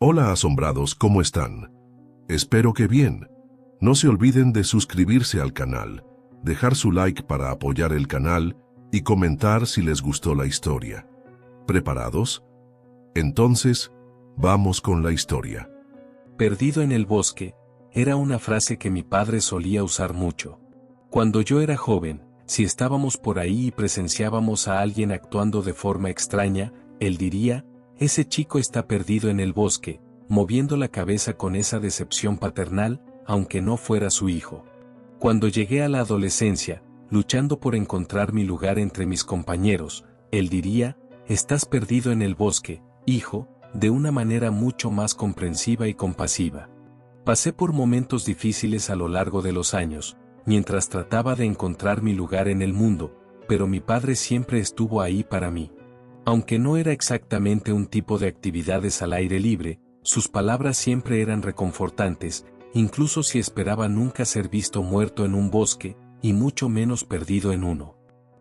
Hola asombrados, ¿cómo están? Espero que bien. No se olviden de suscribirse al canal, dejar su like para apoyar el canal y comentar si les gustó la historia. ¿Preparados? Entonces, vamos con la historia. Perdido en el bosque, era una frase que mi padre solía usar mucho. Cuando yo era joven, si estábamos por ahí y presenciábamos a alguien actuando de forma extraña, él diría, ese chico está perdido en el bosque, moviendo la cabeza con esa decepción paternal, aunque no fuera su hijo. Cuando llegué a la adolescencia, luchando por encontrar mi lugar entre mis compañeros, él diría, estás perdido en el bosque, hijo, de una manera mucho más comprensiva y compasiva. Pasé por momentos difíciles a lo largo de los años, mientras trataba de encontrar mi lugar en el mundo, pero mi padre siempre estuvo ahí para mí. Aunque no era exactamente un tipo de actividades al aire libre, sus palabras siempre eran reconfortantes, incluso si esperaba nunca ser visto muerto en un bosque, y mucho menos perdido en uno.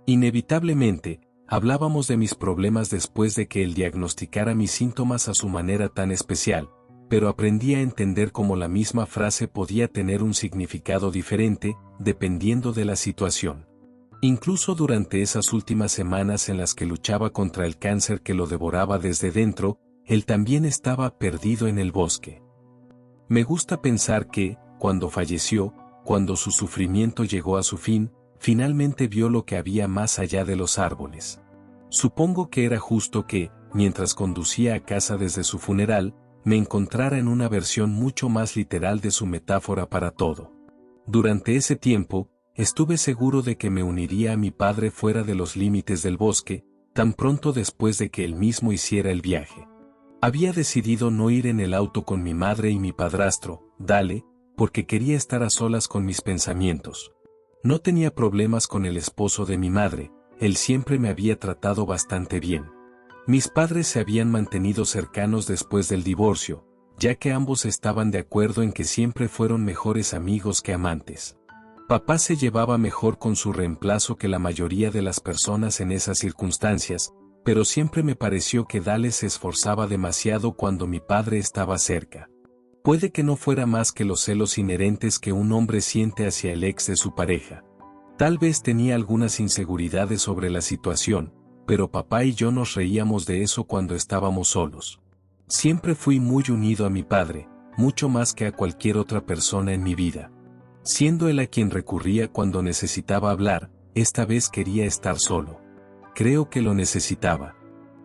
Inevitablemente, hablábamos de mis problemas después de que él diagnosticara mis síntomas a su manera tan especial, pero aprendí a entender cómo la misma frase podía tener un significado diferente, dependiendo de la situación. Incluso durante esas últimas semanas en las que luchaba contra el cáncer que lo devoraba desde dentro, él también estaba perdido en el bosque. Me gusta pensar que, cuando falleció, cuando su sufrimiento llegó a su fin, finalmente vio lo que había más allá de los árboles. Supongo que era justo que, mientras conducía a casa desde su funeral, me encontrara en una versión mucho más literal de su metáfora para todo. Durante ese tiempo, estuve seguro de que me uniría a mi padre fuera de los límites del bosque, tan pronto después de que él mismo hiciera el viaje. Había decidido no ir en el auto con mi madre y mi padrastro, Dale, porque quería estar a solas con mis pensamientos. No tenía problemas con el esposo de mi madre, él siempre me había tratado bastante bien. Mis padres se habían mantenido cercanos después del divorcio, ya que ambos estaban de acuerdo en que siempre fueron mejores amigos que amantes. Papá se llevaba mejor con su reemplazo que la mayoría de las personas en esas circunstancias, pero siempre me pareció que Dale se esforzaba demasiado cuando mi padre estaba cerca. Puede que no fuera más que los celos inherentes que un hombre siente hacia el ex de su pareja. Tal vez tenía algunas inseguridades sobre la situación, pero papá y yo nos reíamos de eso cuando estábamos solos. Siempre fui muy unido a mi padre, mucho más que a cualquier otra persona en mi vida. Siendo él a quien recurría cuando necesitaba hablar, esta vez quería estar solo. Creo que lo necesitaba.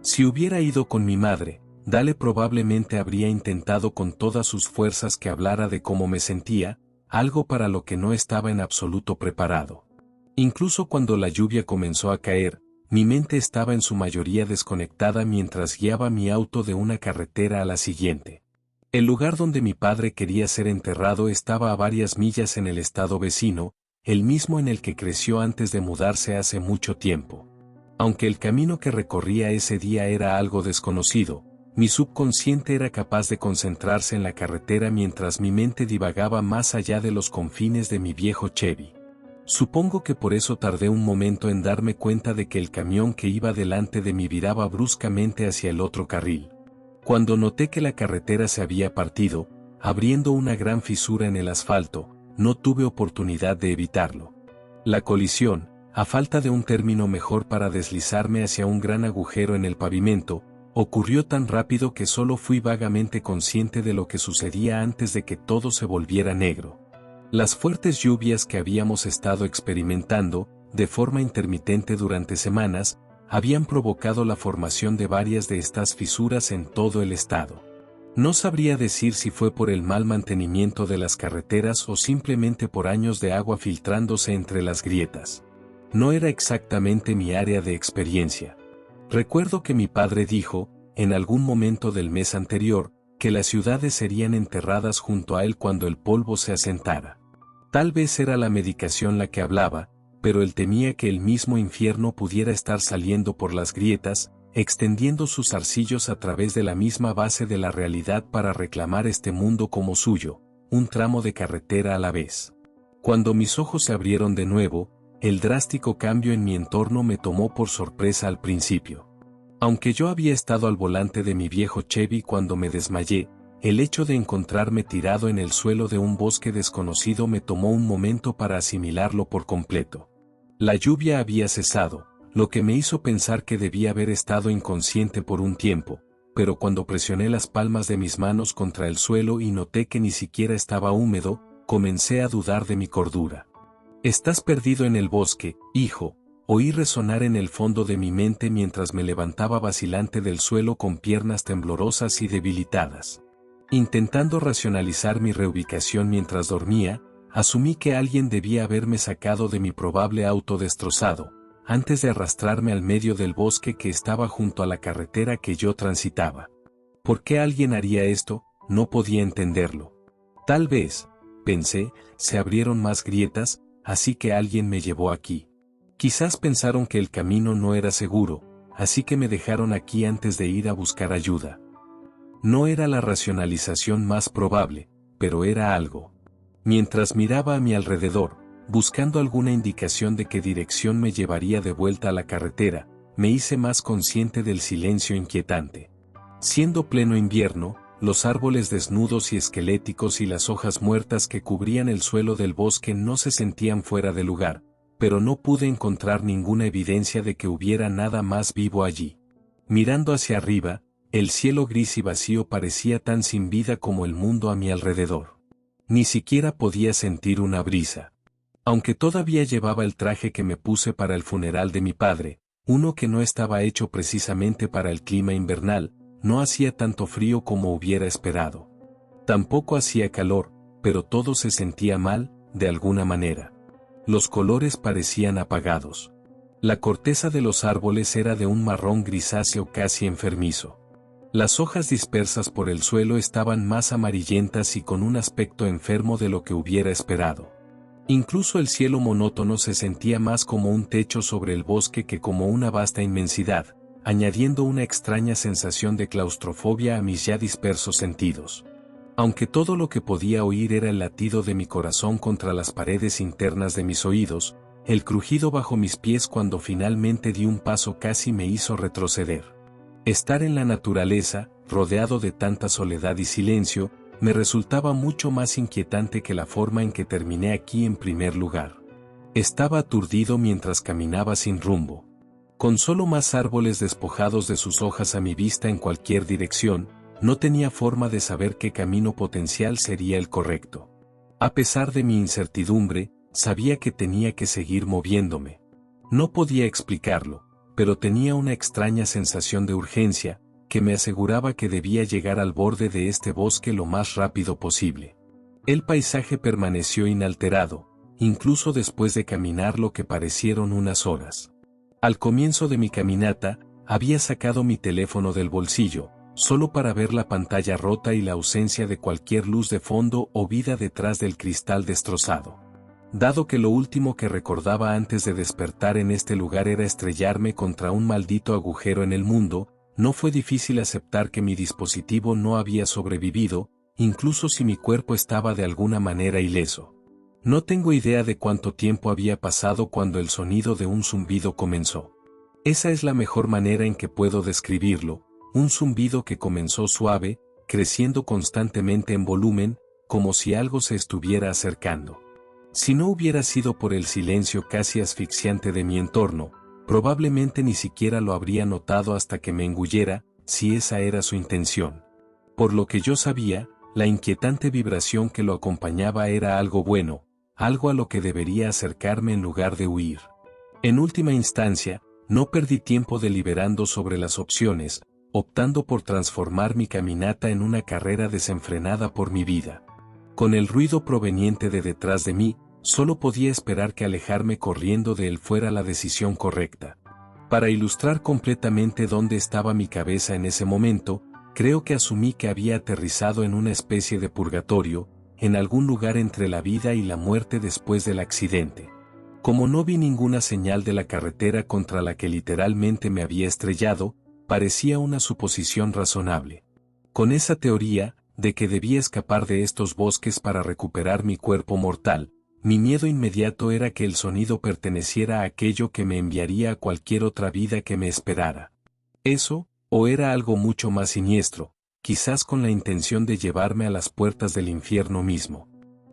Si hubiera ido con mi madre, Dale probablemente habría intentado con todas sus fuerzas que hablara de cómo me sentía, algo para lo que no estaba en absoluto preparado. Incluso cuando la lluvia comenzó a caer, mi mente estaba en su mayoría desconectada mientras guiaba mi auto de una carretera a la siguiente. El lugar donde mi padre quería ser enterrado estaba a varias millas en el estado vecino, el mismo en el que creció antes de mudarse hace mucho tiempo. Aunque el camino que recorría ese día era algo desconocido, mi subconsciente era capaz de concentrarse en la carretera mientras mi mente divagaba más allá de los confines de mi viejo Chevy. Supongo que por eso tardé un momento en darme cuenta de que el camión que iba delante de mí viraba bruscamente hacia el otro carril. Cuando noté que la carretera se había partido, abriendo una gran fisura en el asfalto, no tuve oportunidad de evitarlo. La colisión, a falta de un término mejor para deslizarme hacia un gran agujero en el pavimento, ocurrió tan rápido que solo fui vagamente consciente de lo que sucedía antes de que todo se volviera negro. Las fuertes lluvias que habíamos estado experimentando, de forma intermitente durante semanas, habían provocado la formación de varias de estas fisuras en todo el estado. No sabría decir si fue por el mal mantenimiento de las carreteras o simplemente por años de agua filtrándose entre las grietas. No era exactamente mi área de experiencia. Recuerdo que mi padre dijo, en algún momento del mes anterior, que las ciudades serían enterradas junto a él cuando el polvo se asentara. Tal vez era la medicación la que hablaba, pero él temía que el mismo infierno pudiera estar saliendo por las grietas, extendiendo sus zarcillos a través de la misma base de la realidad para reclamar este mundo como suyo, un tramo de carretera a la vez. Cuando mis ojos se abrieron de nuevo, el drástico cambio en mi entorno me tomó por sorpresa al principio. Aunque yo había estado al volante de mi viejo Chevy cuando me desmayé, el hecho de encontrarme tirado en el suelo de un bosque desconocido me tomó un momento para asimilarlo por completo. La lluvia había cesado, lo que me hizo pensar que debía haber estado inconsciente por un tiempo, pero cuando presioné las palmas de mis manos contra el suelo y noté que ni siquiera estaba húmedo, comencé a dudar de mi cordura. «Estás perdido en el bosque, hijo», oí resonar en el fondo de mi mente mientras me levantaba vacilante del suelo con piernas temblorosas y debilitadas. Intentando racionalizar mi reubicación mientras dormía, asumí que alguien debía haberme sacado de mi probable auto destrozado, antes de arrastrarme al medio del bosque que estaba junto a la carretera que yo transitaba. ¿Por qué alguien haría esto? No podía entenderlo. Tal vez, pensé, se abrieron más grietas, así que alguien me llevó aquí. Quizás pensaron que el camino no era seguro, así que me dejaron aquí antes de ir a buscar ayuda. No era la racionalización más probable, pero era algo. Mientras miraba a mi alrededor, buscando alguna indicación de qué dirección me llevaría de vuelta a la carretera, me hice más consciente del silencio inquietante. Siendo pleno invierno, los árboles desnudos y esqueléticos y las hojas muertas que cubrían el suelo del bosque no se sentían fuera de lugar, pero no pude encontrar ninguna evidencia de que hubiera nada más vivo allí. Mirando hacia arriba, el cielo gris y vacío parecía tan sin vida como el mundo a mi alrededor. Ni siquiera podía sentir una brisa. Aunque todavía llevaba el traje que me puse para el funeral de mi padre, uno que no estaba hecho precisamente para el clima invernal, no hacía tanto frío como hubiera esperado. Tampoco hacía calor, pero todo se sentía mal, de alguna manera. Los colores parecían apagados. La corteza de los árboles era de un marrón grisáceo casi enfermizo. Las hojas dispersas por el suelo estaban más amarillentas y con un aspecto enfermo de lo que hubiera esperado. Incluso el cielo monótono se sentía más como un techo sobre el bosque que como una vasta inmensidad, añadiendo una extraña sensación de claustrofobia a mis ya dispersos sentidos. Aunque todo lo que podía oír era el latido de mi corazón contra las paredes internas de mis oídos, el crujido bajo mis pies cuando finalmente di un paso casi me hizo retroceder. Estar en la naturaleza, rodeado de tanta soledad y silencio, me resultaba mucho más inquietante que la forma en que terminé aquí en primer lugar. Estaba aturdido mientras caminaba sin rumbo. Con solo más árboles despojados de sus hojas a mi vista en cualquier dirección, no tenía forma de saber qué camino potencial sería el correcto. A pesar de mi incertidumbre, sabía que tenía que seguir moviéndome. No podía explicarlo, pero tenía una extraña sensación de urgencia, que me aseguraba que debía llegar al borde de este bosque lo más rápido posible. El paisaje permaneció inalterado, incluso después de caminar lo que parecieron unas horas. Al comienzo de mi caminata, había sacado mi teléfono del bolsillo, solo para ver la pantalla rota y la ausencia de cualquier luz de fondo o vida detrás del cristal destrozado. Dado que lo último que recordaba antes de despertar en este lugar era estrellarme contra un maldito agujero en el mundo, no fue difícil aceptar que mi dispositivo no había sobrevivido, incluso si mi cuerpo estaba de alguna manera ileso. No tengo idea de cuánto tiempo había pasado cuando el sonido de un zumbido comenzó. Esa es la mejor manera en que puedo describirlo, un zumbido que comenzó suave, creciendo constantemente en volumen, como si algo se estuviera acercando. Si no hubiera sido por el silencio casi asfixiante de mi entorno, probablemente ni siquiera lo habría notado hasta que me engullera, si esa era su intención. Por lo que yo sabía, la inquietante vibración que lo acompañaba era algo bueno, algo a lo que debería acercarme en lugar de huir. En última instancia, no perdí tiempo deliberando sobre las opciones, optando por transformar mi caminata en una carrera desenfrenada por mi vida. Con el ruido proveniente de detrás de mí, solo podía esperar que alejarme corriendo de él fuera la decisión correcta. Para ilustrar completamente dónde estaba mi cabeza en ese momento, creo que asumí que había aterrizado en una especie de purgatorio, en algún lugar entre la vida y la muerte después del accidente. Como no vi ninguna señal de la carretera contra la que literalmente me había estrellado, parecía una suposición razonable. Con esa teoría, de que debía escapar de estos bosques para recuperar mi cuerpo mortal, mi miedo inmediato era que el sonido perteneciera a aquello que me enviaría a cualquier otra vida que me esperara. Eso, o era algo mucho más siniestro, quizás con la intención de llevarme a las puertas del infierno mismo.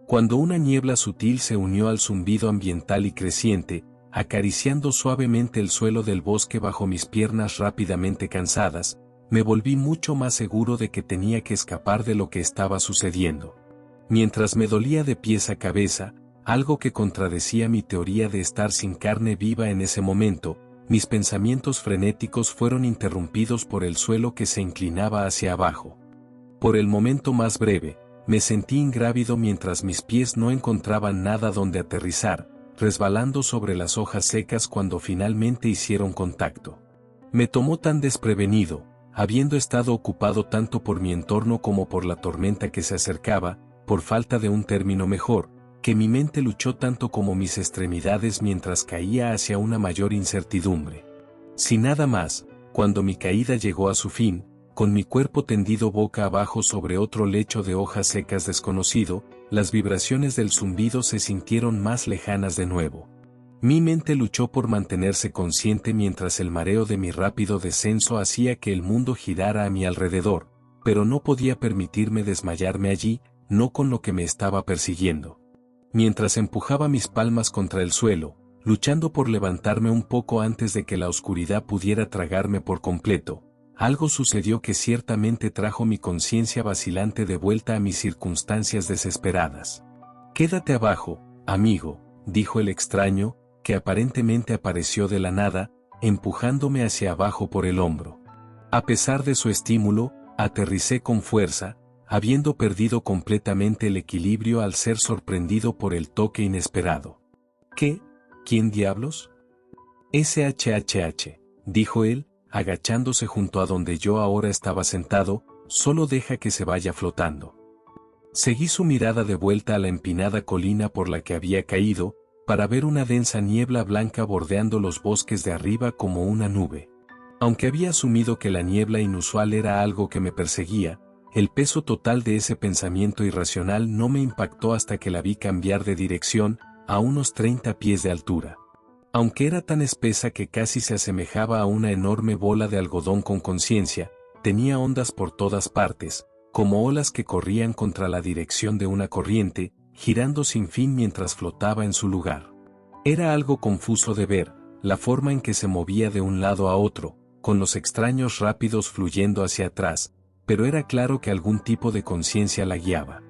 Cuando una niebla sutil se unió al zumbido ambiental y creciente, acariciando suavemente el suelo del bosque bajo mis piernas rápidamente cansadas, me volví mucho más seguro de que tenía que escapar de lo que estaba sucediendo. Mientras me dolía de pies a cabeza, algo que contradecía mi teoría de estar sin carne viva en ese momento, mis pensamientos frenéticos fueron interrumpidos por el suelo que se inclinaba hacia abajo. Por el momento más breve, me sentí ingrávido mientras mis pies no encontraban nada donde aterrizar, resbalando sobre las hojas secas cuando finalmente hicieron contacto. Me tomó tan desprevenido, habiendo estado ocupado tanto por mi entorno como por la tormenta que se acercaba, por falta de un término mejor, que mi mente luchó tanto como mis extremidades mientras caía hacia una mayor incertidumbre. Sin nada más, cuando mi caída llegó a su fin, con mi cuerpo tendido boca abajo sobre otro lecho de hojas secas desconocido, las vibraciones del zumbido se sintieron más lejanas de nuevo. Mi mente luchó por mantenerse consciente mientras el mareo de mi rápido descenso hacía que el mundo girara a mi alrededor, pero no podía permitirme desmayarme allí, no con lo que me estaba persiguiendo. Mientras empujaba mis palmas contra el suelo, luchando por levantarme un poco antes de que la oscuridad pudiera tragarme por completo, algo sucedió que ciertamente trajo mi conciencia vacilante de vuelta a mis circunstancias desesperadas. «Quédate abajo, amigo», dijo el extraño, que aparentemente apareció de la nada, empujándome hacia abajo por el hombro. A pesar de su estímulo, aterricé con fuerza, habiendo perdido completamente el equilibrio al ser sorprendido por el toque inesperado. «¿Qué? ¿Quién diablos?» «SHHH», dijo él, agachándose junto a donde yo ahora estaba sentado, «solo deja que se vaya flotando». Seguí su mirada de vuelta a la empinada colina por la que había caído, para ver una densa niebla blanca bordeando los bosques de arriba como una nube. Aunque había asumido que la niebla inusual era algo que me perseguía, el peso total de ese pensamiento irracional no me impactó hasta que la vi cambiar de dirección, a unos 30 pies de altura. Aunque era tan espesa que casi se asemejaba a una enorme bola de algodón con conciencia, tenía ondas por todas partes, como olas que corrían contra la dirección de una corriente, girando sin fin mientras flotaba en su lugar. Era algo confuso de ver, la forma en que se movía de un lado a otro, con los extraños rápidos fluyendo hacia atrás, pero era claro que algún tipo de conciencia la guiaba.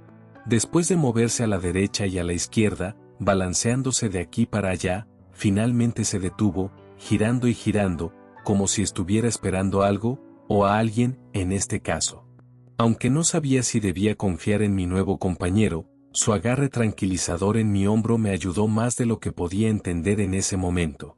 Después de moverse a la derecha y a la izquierda, balanceándose de aquí para allá, finalmente se detuvo, girando y girando, como si estuviera esperando algo, o a alguien, en este caso. Aunque no sabía si debía confiar en mi nuevo compañero, su agarre tranquilizador en mi hombro me ayudó más de lo que podía entender en ese momento.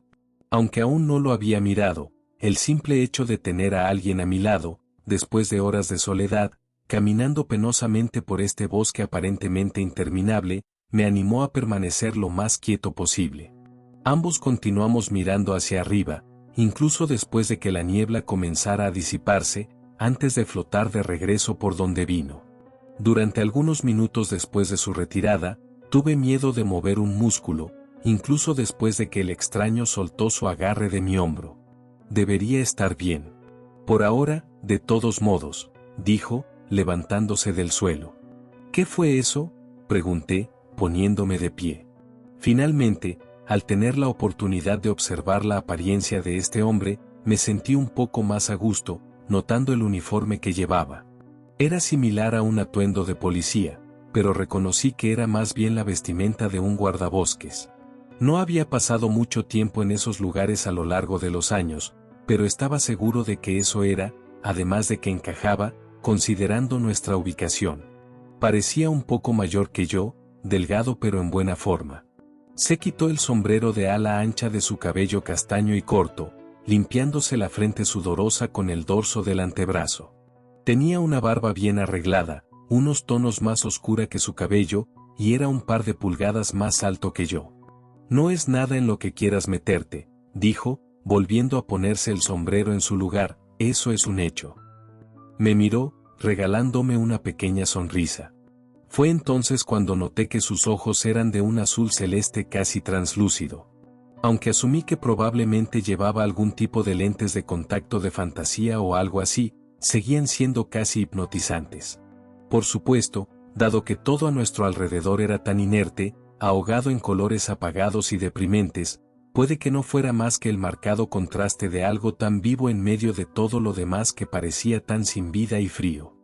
Aunque aún no lo había mirado, el simple hecho de tener a alguien a mi lado, después de horas de soledad, caminando penosamente por este bosque aparentemente interminable, me animó a permanecer lo más quieto posible. Ambos continuamos mirando hacia arriba, incluso después de que la niebla comenzara a disiparse, antes de flotar de regreso por donde vino. Durante algunos minutos después de su retirada, tuve miedo de mover un músculo, incluso después de que el extraño soltó su agarre de mi hombro. Debería estar bien. Por ahora, de todos modos, dijo, levantándose del suelo. ¿Qué fue eso?, pregunté, poniéndome de pie. Finalmente, al tener la oportunidad de observar la apariencia de este hombre, me sentí un poco más a gusto, notando el uniforme que llevaba. Era similar a un atuendo de policía, pero reconocí que era más bien la vestimenta de un guardabosques. No había pasado mucho tiempo en esos lugares a lo largo de los años, pero estaba seguro de que eso era, además de que encajaba, considerando nuestra ubicación. Parecía un poco mayor que yo, delgado pero en buena forma. Se quitó el sombrero de ala ancha de su cabello castaño y corto, limpiándose la frente sudorosa con el dorso del antebrazo. Tenía una barba bien arreglada, unos tonos más oscura que su cabello, y era un par de pulgadas más alto que yo. «No es nada en lo que quieras meterte», dijo, volviendo a ponerse el sombrero en su lugar, «eso es un hecho». Me miró, regalándome una pequeña sonrisa. Fue entonces cuando noté que sus ojos eran de un azul celeste casi translúcido. Aunque asumí que probablemente llevaba algún tipo de lentes de contacto de fantasía o algo así, seguían siendo casi hipnotizantes. Por supuesto, dado que todo a nuestro alrededor era tan inerte, ahogado en colores apagados y deprimentes, puede que no fuera más que el marcado contraste de algo tan vivo en medio de todo lo demás que parecía tan sin vida y frío.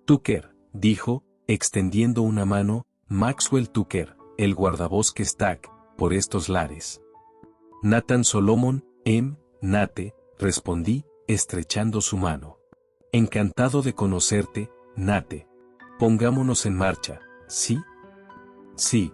Tucker, dijo, extendiendo una mano, Maxwell Tucker, el guardabosques TAC, por estos lares. Nathan Solomon, Nate, respondí, estrechando su mano. Encantado de conocerte, Nate. Pongámonos en marcha, ¿sí? Sí.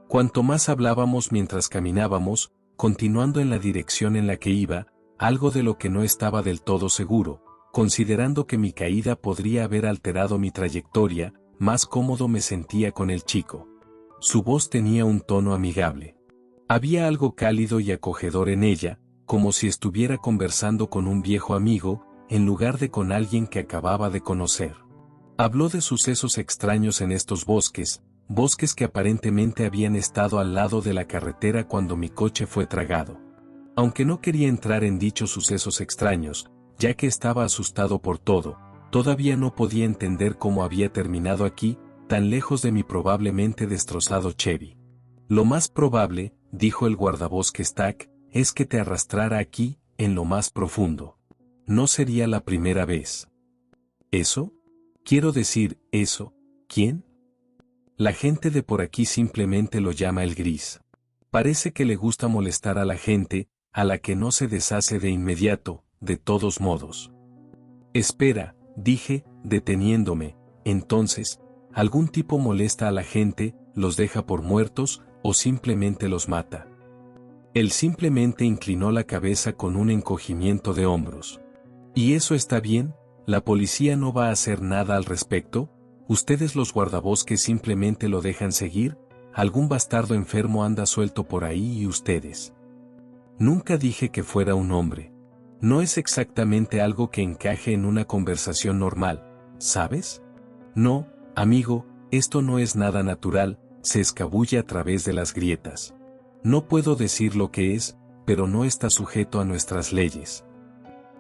Cuanto más hablábamos mientras caminábamos, continuando en la dirección en la que iba, algo de lo que no estaba del todo seguro, considerando que mi caída podría haber alterado mi trayectoria, más cómodo me sentía con el chico. Su voz tenía un tono amigable. Había algo cálido y acogedor en ella, como si estuviera conversando con un viejo amigo, en lugar de con alguien que acababa de conocer. Habló de sucesos extraños en estos bosques que aparentemente habían estado al lado de la carretera cuando mi coche fue tragado. Aunque no quería entrar en dichos sucesos extraños, ya que estaba asustado por todo, todavía no podía entender cómo había terminado aquí, tan lejos de mi probablemente destrozado Chevy. Lo más probable, dijo el guardabosques TAC, es que te arrastrara aquí, en lo más profundo. No sería la primera vez. ¿Eso? Quiero decir, eso, ¿quién? La gente de por aquí simplemente lo llama el gris. Parece que le gusta molestar a la gente, a la que no se deshace de inmediato, de todos modos. Espera, dije, deteniéndome, entonces, ¿algún tipo molesta a la gente, los deja por muertos, o simplemente los mata? Él simplemente inclinó la cabeza con un encogimiento de hombros. ¿Y eso está bien? ¿La policía no va a hacer nada al respecto? ¿Ustedes los guardabosques simplemente lo dejan seguir? ¿Algún bastardo enfermo anda suelto por ahí y ustedes? Nunca dije que fuera un hombre. No es exactamente algo que encaje en una conversación normal, ¿sabes? No, amigo, esto no es nada natural, se escabulle a través de las grietas. No puedo decir lo que es, pero no está sujeto a nuestras leyes.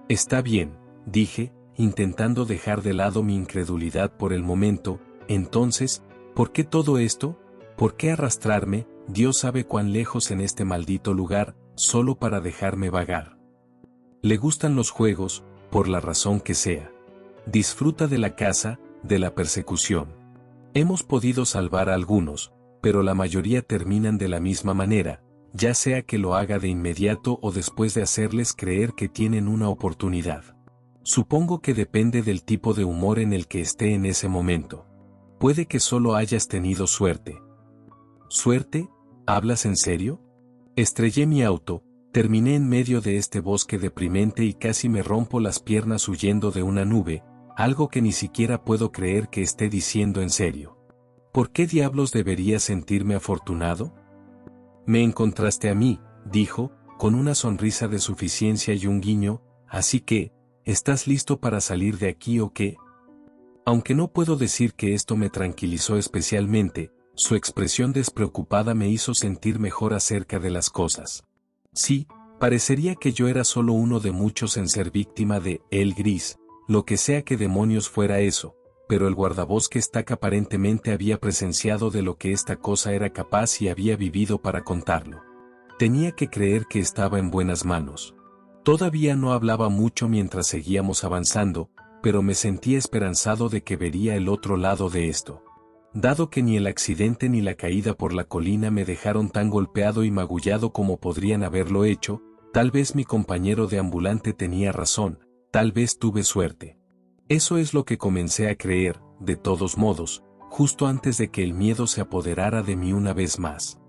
Está bien, dije, intentando dejar de lado mi incredulidad por el momento. Entonces, ¿por qué todo esto? ¿Por qué arrastrarme, Dios sabe cuán lejos en este maldito lugar, solo para dejarme vagar? Le gustan los juegos, por la razón que sea. Disfruta de la caza, de la persecución. Hemos podido salvar a algunos, pero la mayoría terminan de la misma manera, ya sea que lo haga de inmediato o después de hacerles creer que tienen una oportunidad. Supongo que depende del tipo de humor en el que esté en ese momento. Puede que solo hayas tenido suerte. ¿Suerte? ¿Hablas en serio? Estrellé mi auto, terminé en medio de este bosque deprimente y casi me rompo las piernas huyendo de una nube, algo que ni siquiera puedo creer que esté diciendo en serio. ¿Por qué diablos debería sentirme afortunado? Me encontraste a mí, dijo, con una sonrisa de suficiencia y un guiño, así que, ¿estás listo para salir de aquí o qué? Aunque no puedo decir que esto me tranquilizó especialmente, su expresión despreocupada me hizo sentir mejor acerca de las cosas. Sí, parecería que yo era solo uno de muchos en ser víctima de el gris, lo que sea que demonios fuera eso, pero el guardabosques TAC aparentemente había presenciado de lo que esta cosa era capaz y había vivido para contarlo. Tenía que creer que estaba en buenas manos. Todavía no hablaba mucho mientras seguíamos avanzando, pero me sentía esperanzado de que vería el otro lado de esto. Dado que ni el accidente ni la caída por la colina me dejaron tan golpeado y magullado como podrían haberlo hecho, tal vez mi compañero de ambulante tenía razón, tal vez tuve suerte. Eso es lo que comencé a creer, de todos modos, justo antes de que el miedo se apoderara de mí una vez más.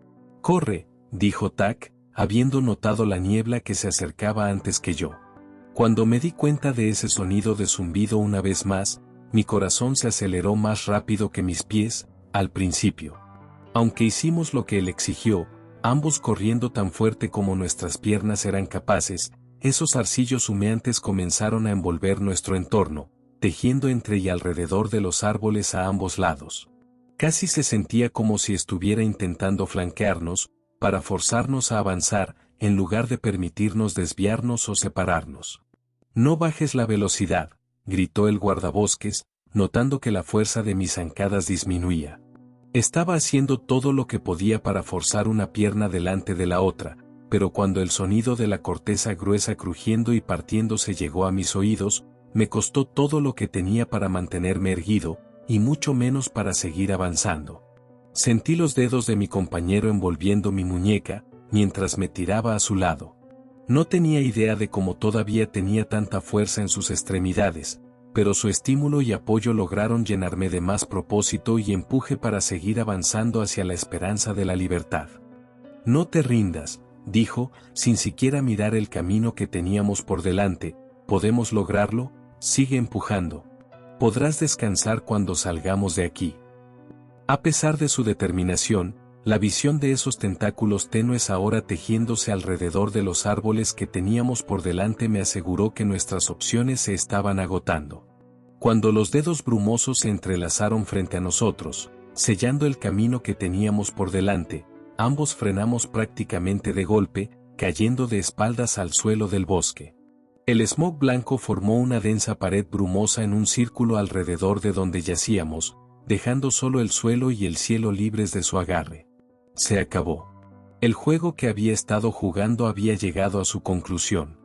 «Corre», dijo TAC, habiendo notado la niebla que se acercaba antes que yo. Cuando me di cuenta de ese sonido de zumbido una vez más, mi corazón se aceleró más rápido que mis pies, al principio. Aunque hicimos lo que él exigió, ambos corriendo tan fuerte como nuestras piernas eran capaces, esos arcillos humeantes comenzaron a envolver nuestro entorno, tejiendo entre y alrededor de los árboles a ambos lados. Casi se sentía como si estuviera intentando flanquearnos, para forzarnos a avanzar, en lugar de permitirnos desviarnos o separarnos. «No bajes la velocidad», gritó el guardabosques, notando que la fuerza de mis zancadas disminuía. Estaba haciendo todo lo que podía para forzar una pierna delante de la otra, pero cuando el sonido de la corteza gruesa crujiendo y partiéndose llegó a mis oídos, me costó todo lo que tenía para mantenerme erguido, y mucho menos para seguir avanzando. Sentí los dedos de mi compañero envolviendo mi muñeca, mientras me tiraba a su lado. No tenía idea de cómo todavía tenía tanta fuerza en sus extremidades, pero su estímulo y apoyo lograron llenarme de más propósito y empuje para seguir avanzando hacia la esperanza de la libertad. No te rindas, dijo, sin siquiera mirar el camino que teníamos por delante, podemos lograrlo, sigue empujando. Podrás descansar cuando salgamos de aquí. A pesar de su determinación, la visión de esos tentáculos tenues ahora tejiéndose alrededor de los árboles que teníamos por delante me aseguró que nuestras opciones se estaban agotando. Cuando los dedos brumosos se entrelazaron frente a nosotros, sellando el camino que teníamos por delante, ambos frenamos prácticamente de golpe, cayendo de espaldas al suelo del bosque. El smog blanco formó una densa pared brumosa en un círculo alrededor de donde yacíamos, dejando solo el suelo y el cielo libres de su agarre. Se acabó. El juego que había estado jugando había llegado a su conclusión.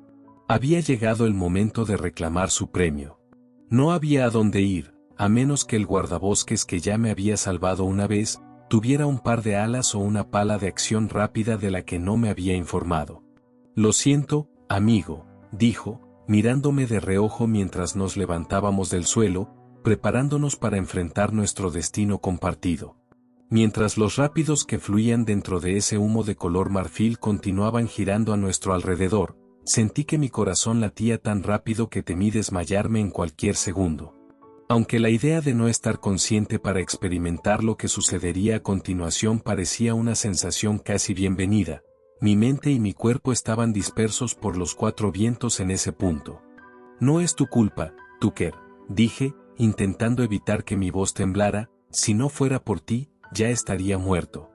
Había llegado el momento de reclamar su premio. No había a dónde ir, a menos que el guardabosques que ya me había salvado una vez, tuviera un par de alas o una pala de acción rápida de la que no me había informado. Lo siento, amigo, dijo, mirándome de reojo mientras nos levantábamos del suelo, preparándonos para enfrentar nuestro destino compartido. Mientras los rápidos que fluían dentro de ese humo de color marfil continuaban girando a nuestro alrededor, sentí que mi corazón latía tan rápido que temí desmayarme en cualquier segundo. Aunque la idea de no estar consciente para experimentar lo que sucedería a continuación parecía una sensación casi bienvenida, mi mente y mi cuerpo estaban dispersos por los cuatro vientos en ese punto. No es tu culpa, Tucker, dije, intentando evitar que mi voz temblara, si no fuera por ti, ya estaría muerto.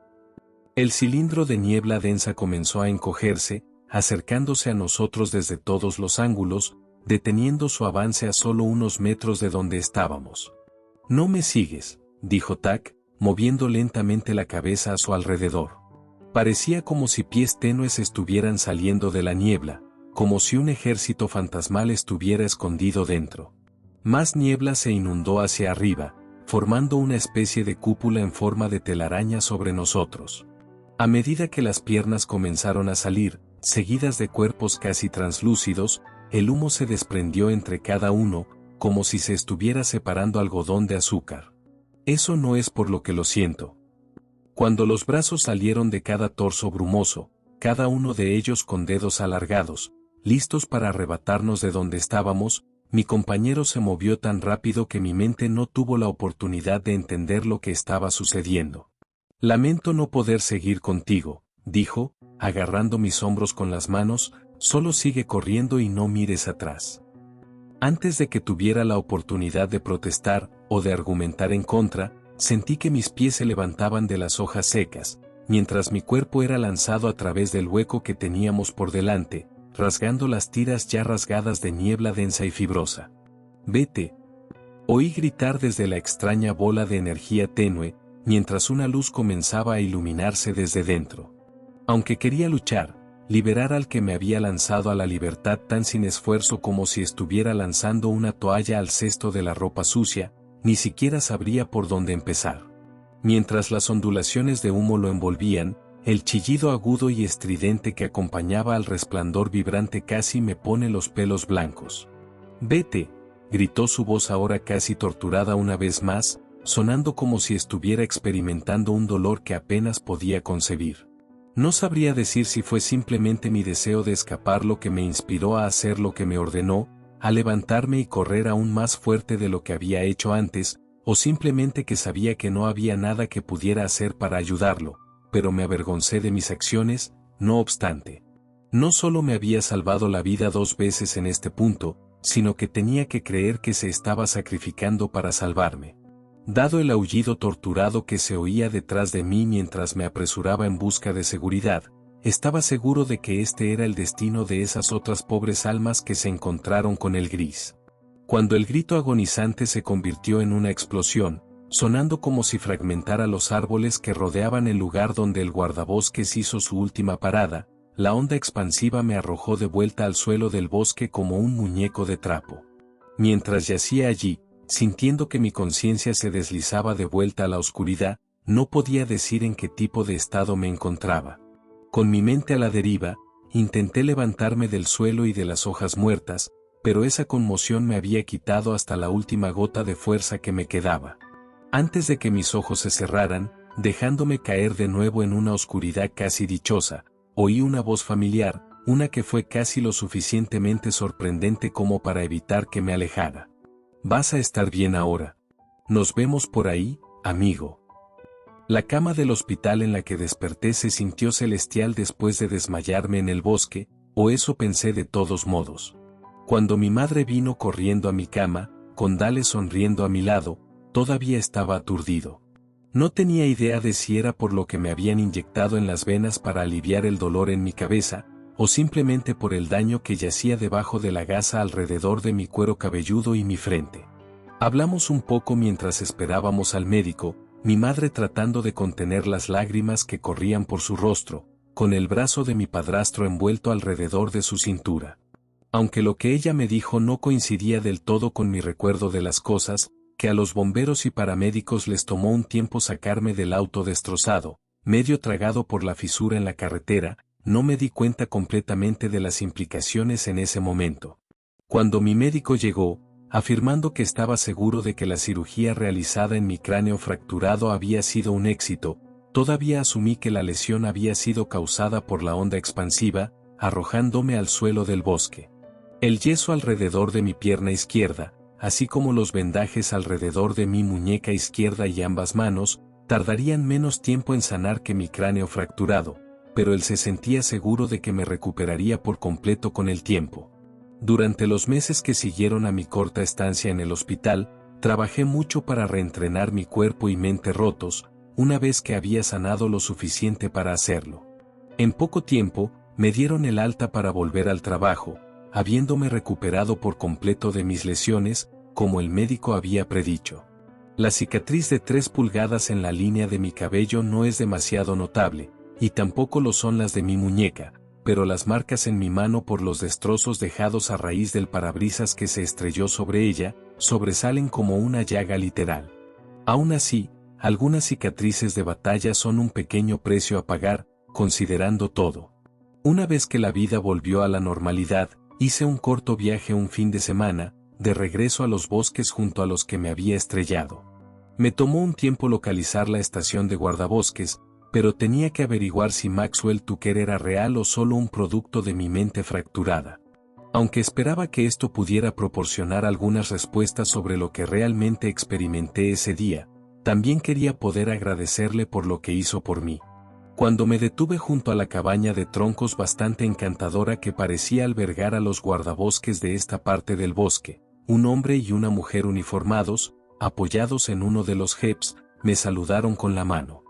El cilindro de niebla densa comenzó a encogerse, acercándose a nosotros desde todos los ángulos, deteniendo su avance a solo unos metros de donde estábamos. No me sigues, dijo Tack, moviendo lentamente la cabeza a su alrededor. Parecía como si pies tenues estuvieran saliendo de la niebla, como si un ejército fantasmal estuviera escondido dentro. Más niebla se inundó hacia arriba, formando una especie de cúpula en forma de telaraña sobre nosotros. A medida que las piernas comenzaron a salir, seguidas de cuerpos casi translúcidos, el humo se desprendió entre cada uno, como si se estuviera separando algodón de azúcar. Eso no es por lo que lo siento. Cuando los brazos salieron de cada torso brumoso, cada uno de ellos con dedos alargados, listos para arrebatarnos de donde estábamos, mi compañero se movió tan rápido que mi mente no tuvo la oportunidad de entender lo que estaba sucediendo. Lamento no poder seguir contigo, dijo, agarrando mis hombros con las manos, solo sigue corriendo y no mires atrás. Antes de que tuviera la oportunidad de protestar o de argumentar en contra, sentí que mis pies se levantaban de las hojas secas, mientras mi cuerpo era lanzado a través del hueco que teníamos por delante, rasgando las tiras ya rasgadas de niebla densa y fibrosa. «Vete», oí gritar desde la extraña bola de energía tenue, mientras una luz comenzaba a iluminarse desde dentro. Aunque quería luchar, liberar al que me había lanzado a la libertad tan sin esfuerzo como si estuviera lanzando una toalla al cesto de la ropa sucia, ni siquiera sabría por dónde empezar. Mientras las ondulaciones de humo lo envolvían, el chillido agudo y estridente que acompañaba al resplandor vibrante casi me pone los pelos blancos. «Vete», gritó su voz ahora casi torturada una vez más, sonando como si estuviera experimentando un dolor que apenas podía concebir. No sabría decir si fue simplemente mi deseo de escapar lo que me inspiró a hacer lo que me ordenó, a levantarme y correr aún más fuerte de lo que había hecho antes, o simplemente que sabía que no había nada que pudiera hacer para ayudarlo, pero me avergoncé de mis acciones, no obstante. No solo me había salvado la vida 2 veces en este punto, sino que tenía que creer que se estaba sacrificando para salvarme. Dado el aullido torturado que se oía detrás de mí mientras me apresuraba en busca de seguridad, estaba seguro de que este era el destino de esas otras pobres almas que se encontraron con el gris. Cuando el grito agonizante se convirtió en una explosión, sonando como si fragmentara los árboles que rodeaban el lugar donde el guardabosques hizo su última parada, la onda expansiva me arrojó de vuelta al suelo del bosque como un muñeco de trapo. Mientras yacía allí, sintiendo que mi conciencia se deslizaba de vuelta a la oscuridad, no podía decir en qué tipo de estado me encontraba. Con mi mente a la deriva, intenté levantarme del suelo y de las hojas muertas, pero esa conmoción me había quitado hasta la última gota de fuerza que me quedaba. Antes de que mis ojos se cerraran, dejándome caer de nuevo en una oscuridad casi dichosa, oí una voz familiar, una que fue casi lo suficientemente sorprendente como para evitar que me alejara. «Vas a estar bien ahora. Nos vemos por ahí, amigo». La cama del hospital en la que desperté se sintió celestial después de desmayarme en el bosque, o eso pensé de todos modos. Cuando mi madre vino corriendo a mi cama, con Dale sonriendo a mi lado, todavía estaba aturdido. No tenía idea de si era por lo que me habían inyectado en las venas para aliviar el dolor en mi cabeza, o simplemente por el daño que yacía debajo de la gasa alrededor de mi cuero cabelludo y mi frente. Hablamos un poco mientras esperábamos al médico, mi madre tratando de contener las lágrimas que corrían por su rostro, con el brazo de mi padrastro envuelto alrededor de su cintura. Aunque lo que ella me dijo no coincidía del todo con mi recuerdo de las cosas, que a los bomberos y paramédicos les tomó un tiempo sacarme del auto destrozado, medio tragado por la fisura en la carretera, no me di cuenta completamente de las implicaciones en ese momento. Cuando mi médico llegó, afirmando que estaba seguro de que la cirugía realizada en mi cráneo fracturado había sido un éxito, todavía asumí que la lesión había sido causada por la onda expansiva, arrojándome al suelo del bosque. El yeso alrededor de mi pierna izquierda, así como los vendajes alrededor de mi muñeca izquierda y ambas manos, tardarían menos tiempo en sanar que mi cráneo fracturado, pero él se sentía seguro de que me recuperaría por completo con el tiempo. Durante los meses que siguieron a mi corta estancia en el hospital, trabajé mucho para reentrenar mi cuerpo y mente rotos, una vez que había sanado lo suficiente para hacerlo. En poco tiempo, me dieron el alta para volver al trabajo, habiéndome recuperado por completo de mis lesiones, como el médico había predicho. La cicatriz de 3 pulgadas en la línea de mi cabello no es demasiado notable, y tampoco lo son las de mi muñeca, pero las marcas en mi mano por los destrozos dejados a raíz del parabrisas que se estrelló sobre ella, sobresalen como una llaga literal. Aún así, algunas cicatrices de batalla son un pequeño precio a pagar, considerando todo. Una vez que la vida volvió a la normalidad, hice un corto viaje un fin de semana, de regreso a los bosques junto a los que me había estrellado. Me tomó un tiempo localizar la estación de guardabosques, pero tenía que averiguar si Maxwell Tucker era real o solo un producto de mi mente fracturada. Aunque esperaba que esto pudiera proporcionar algunas respuestas sobre lo que realmente experimenté ese día, también quería poder agradecerle por lo que hizo por mí. Cuando me detuve junto a la cabaña de troncos bastante encantadora que parecía albergar a los guardabosques de esta parte del bosque, un hombre y una mujer uniformados, apoyados en uno de los jeeps, me saludaron con la mano.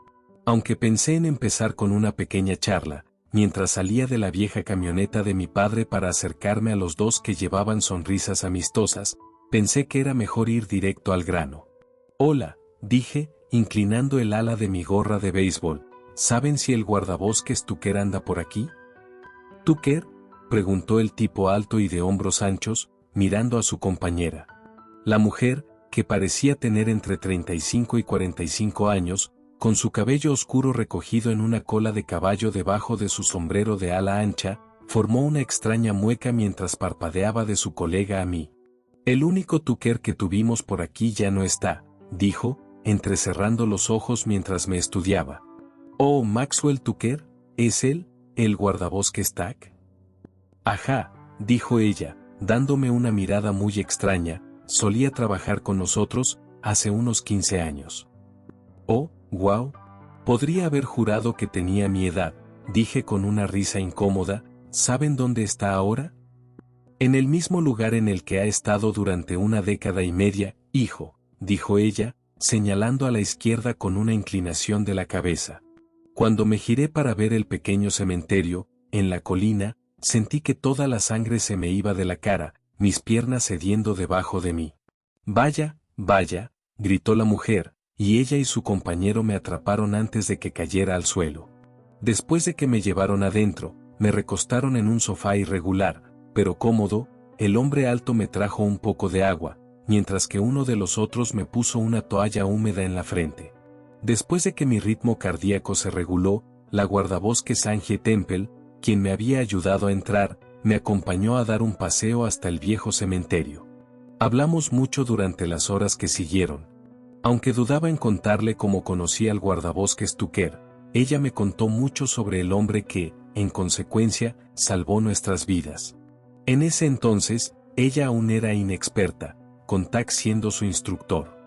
Aunque pensé en empezar con una pequeña charla, mientras salía de la vieja camioneta de mi padre para acercarme a los dos que llevaban sonrisas amistosas, pensé que era mejor ir directo al grano. «Hola», dije, inclinando el ala de mi gorra de béisbol. ¿Saben si el guardabosques Tucker anda por aquí? ¿Tucker?, preguntó el tipo alto y de hombros anchos, mirando a su compañera. La mujer, que parecía tener entre 35 y 45 años, con su cabello oscuro recogido en una cola de caballo debajo de su sombrero de ala ancha, formó una extraña mueca mientras parpadeaba de su colega a mí. «El único Tucker que tuvimos por aquí ya no está», dijo, entrecerrando los ojos mientras me estudiaba. «Oh, Maxwell Tucker, ¿es él, el guardabosques Tack?» «Ajá», dijo ella, dándome una mirada muy extraña, «solía trabajar con nosotros, hace unos 15 años». «Oh, wow, podría haber jurado que tenía mi edad», dije con una risa incómoda. «¿Saben dónde está ahora?» «En el mismo lugar en el que ha estado durante una década y media, hijo», dijo ella, señalando a la izquierda con una inclinación de la cabeza. Cuando me giré para ver el pequeño cementerio, en la colina, sentí que toda la sangre se me iba de la cara, mis piernas cediendo debajo de mí. Vaya, vaya, gritó la mujer, y ella y su compañero me atraparon antes de que cayera al suelo. Después de que me llevaron adentro, me recostaron en un sofá irregular, pero cómodo. El hombre alto me trajo un poco de agua, mientras que uno de los otros me puso una toalla húmeda en la frente. Después de que mi ritmo cardíaco se reguló, la guardabosques Angie Temple, quien me había ayudado a entrar, me acompañó a dar un paseo hasta el viejo cementerio. Hablamos mucho durante las horas que siguieron. Aunque dudaba en contarle cómo conocí al guardabosques Tucker, ella me contó mucho sobre el hombre que, en consecuencia, salvó nuestras vidas. En ese entonces, ella aún era inexperta, con Tack siendo su instructor.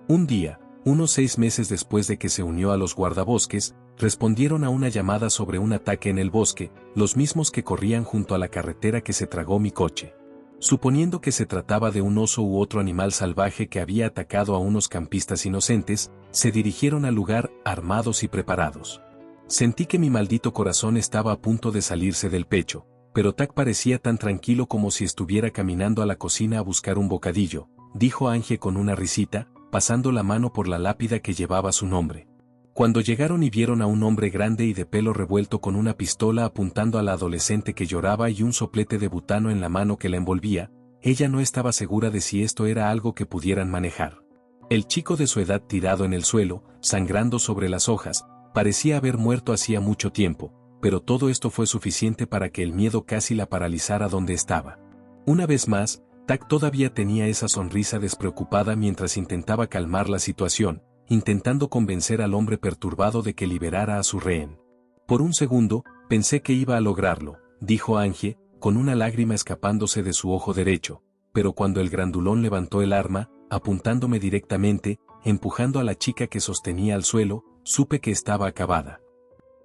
Un día, unos 6 meses después de que se unió a los guardabosques, respondieron a una llamada sobre un ataque en el bosque, los mismos que corrían junto a la carretera que se tragó mi coche. Suponiendo que se trataba de un oso u otro animal salvaje que había atacado a unos campistas inocentes, se dirigieron al lugar armados y preparados. Sentí que mi maldito corazón estaba a punto de salirse del pecho, pero Tack parecía tan tranquilo como si estuviera caminando a la cocina a buscar un bocadillo, dijo Angie con una risita, pasando la mano por la lápida que llevaba su nombre. Cuando llegaron y vieron a un hombre grande y de pelo revuelto con una pistola apuntando a la adolescente que lloraba y un soplete de butano en la mano que la envolvía, ella no estaba segura de si esto era algo que pudieran manejar. El chico de su edad tirado en el suelo, sangrando sobre las hojas, parecía haber muerto hacía mucho tiempo, pero todo esto fue suficiente para que el miedo casi la paralizara donde estaba. Una vez más, Tack todavía tenía esa sonrisa despreocupada mientras intentaba calmar la situación, intentando convencer al hombre perturbado de que liberara a su rehén. Por un segundo, pensé que iba a lograrlo, dijo Angie, con una lágrima escapándose de su ojo derecho, pero cuando el grandulón levantó el arma, apuntándome directamente, empujando a la chica que sostenía al suelo, supe que estaba acabada.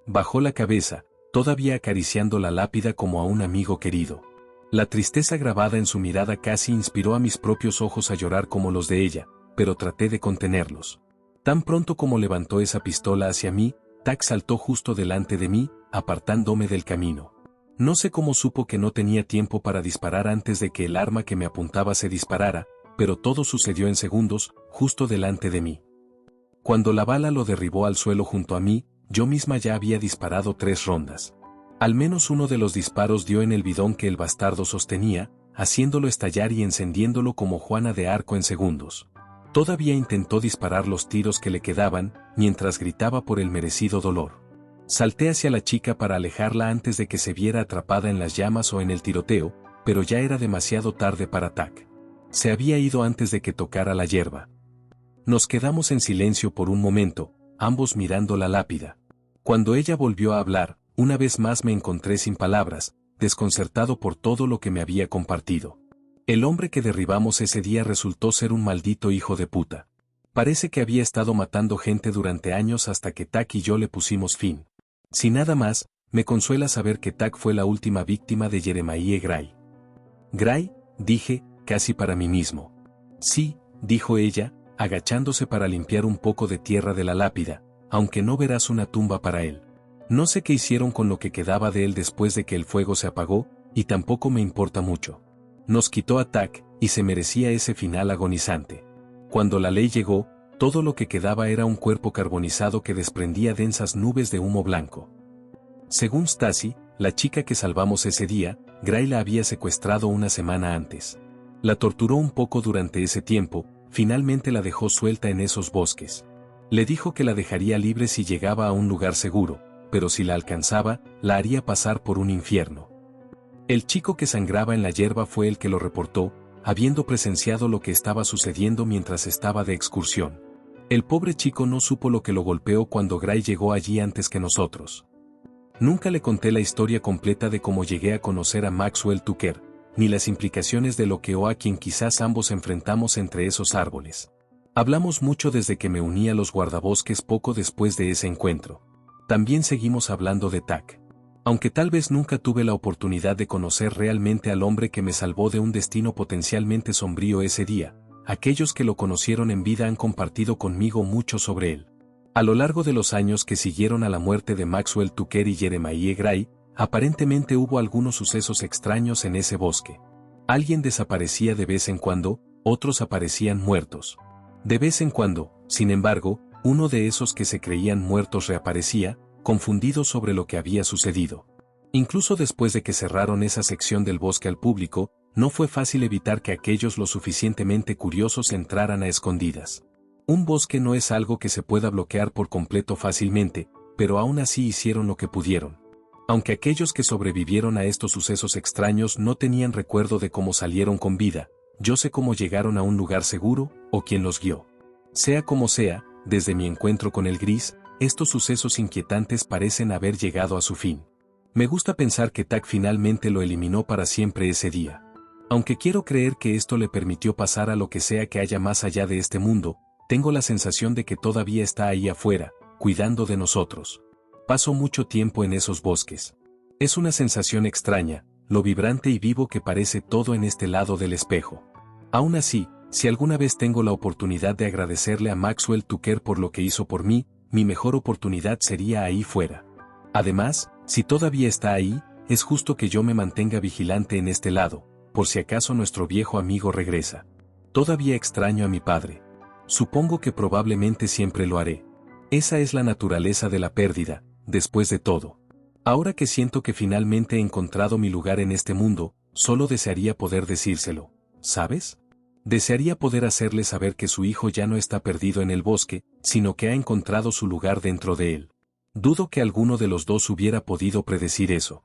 Bajó la cabeza, todavía acariciando la lápida como a un amigo querido. La tristeza grabada en su mirada casi inspiró a mis propios ojos a llorar como los de ella, pero traté de contenerlos. Tan pronto como levantó esa pistola hacia mí, Tack saltó justo delante de mí, apartándome del camino. No sé cómo supo que no tenía tiempo para disparar antes de que el arma que me apuntaba se disparara, pero todo sucedió en segundos, justo delante de mí. Cuando la bala lo derribó al suelo junto a mí, yo misma ya había disparado 3 rondas. Al menos uno de los disparos dio en el bidón que el bastardo sostenía, haciéndolo estallar y encendiéndolo como Juana de Arco en segundos. Todavía intentó disparar los tiros que le quedaban, mientras gritaba por el merecido dolor. Salté hacia la chica para alejarla antes de que se viera atrapada en las llamas o en el tiroteo, pero ya era demasiado tarde para Tack. Se había ido antes de que tocara la hierba. Nos quedamos en silencio por un momento, ambos mirando la lápida. Cuando ella volvió a hablar, una vez más me encontré sin palabras, desconcertado por todo lo que me había compartido. El hombre que derribamos ese día resultó ser un maldito hijo de puta. Parece que había estado matando gente durante años hasta que Tack y yo le pusimos fin. Si nada más, me consuela saber que Tack fue la última víctima de Jeremiah Gray. ¿Gray?, dije, casi para mí mismo. Sí, dijo ella, agachándose para limpiar un poco de tierra de la lápida, aunque no verás una tumba para él. No sé qué hicieron con lo que quedaba de él después de que el fuego se apagó, y tampoco me importa mucho. Nos quitó a Tack, y se merecía ese final agonizante. Cuando la ley llegó, todo lo que quedaba era un cuerpo carbonizado que desprendía densas nubes de humo blanco. Según Stacy, la chica que salvamos ese día, Gray la había secuestrado una semana antes. La torturó un poco durante ese tiempo, finalmente la dejó suelta en esos bosques. Le dijo que la dejaría libre si llegaba a un lugar seguro, pero si la alcanzaba, la haría pasar por un infierno. El chico que sangraba en la hierba fue el que lo reportó, habiendo presenciado lo que estaba sucediendo mientras estaba de excursión. El pobre chico no supo lo que lo golpeó cuando Gray llegó allí antes que nosotros. Nunca le conté la historia completa de cómo llegué a conocer a Maxwell Tucker, ni las implicaciones de lo que o a quien quizás ambos enfrentamos entre esos árboles. Hablamos mucho desde que me uní a los guardabosques poco después de ese encuentro. También seguimos hablando de Tack. Aunque tal vez nunca tuve la oportunidad de conocer realmente al hombre que me salvó de un destino potencialmente sombrío ese día, aquellos que lo conocieron en vida han compartido conmigo mucho sobre él. A lo largo de los años que siguieron a la muerte de Maxwell Tucker y Jeremiah Gray, aparentemente hubo algunos sucesos extraños en ese bosque. Alguien desaparecía de vez en cuando, otros aparecían muertos. De vez en cuando, sin embargo, uno de esos que se creían muertos reaparecía, confundido sobre lo que había sucedido. Incluso después de que cerraron esa sección del bosque al público, no fue fácil evitar que aquellos lo suficientemente curiosos entraran a escondidas. Un bosque no es algo que se pueda bloquear por completo fácilmente, pero aún así hicieron lo que pudieron. Aunque aquellos que sobrevivieron a estos sucesos extraños no tenían recuerdo de cómo salieron con vida, yo sé cómo llegaron a un lugar seguro, o quién los guió. Sea como sea, desde mi encuentro con el gris, estos sucesos inquietantes parecen haber llegado a su fin. Me gusta pensar que Tak finalmente lo eliminó para siempre ese día. Aunque quiero creer que esto le permitió pasar a lo que sea que haya más allá de este mundo, tengo la sensación de que todavía está ahí afuera, cuidando de nosotros. Paso mucho tiempo en esos bosques. Es una sensación extraña, lo vibrante y vivo que parece todo en este lado del espejo. Aún así, si alguna vez tengo la oportunidad de agradecerle a Maxwell Tucker por lo que hizo por mí, mi mejor oportunidad sería ahí fuera. Además, si todavía está ahí, es justo que yo me mantenga vigilante en este lado, por si acaso nuestro viejo amigo regresa. Todavía extraño a mi padre. Supongo que probablemente siempre lo haré. Esa es la naturaleza de la pérdida, después de todo. Ahora que siento que finalmente he encontrado mi lugar en este mundo, solo desearía poder decírselo, ¿sabes? Desearía poder hacerle saber que su hijo ya no está perdido en el bosque, sino que ha encontrado su lugar dentro de él. Dudo que alguno de los dos hubiera podido predecir eso.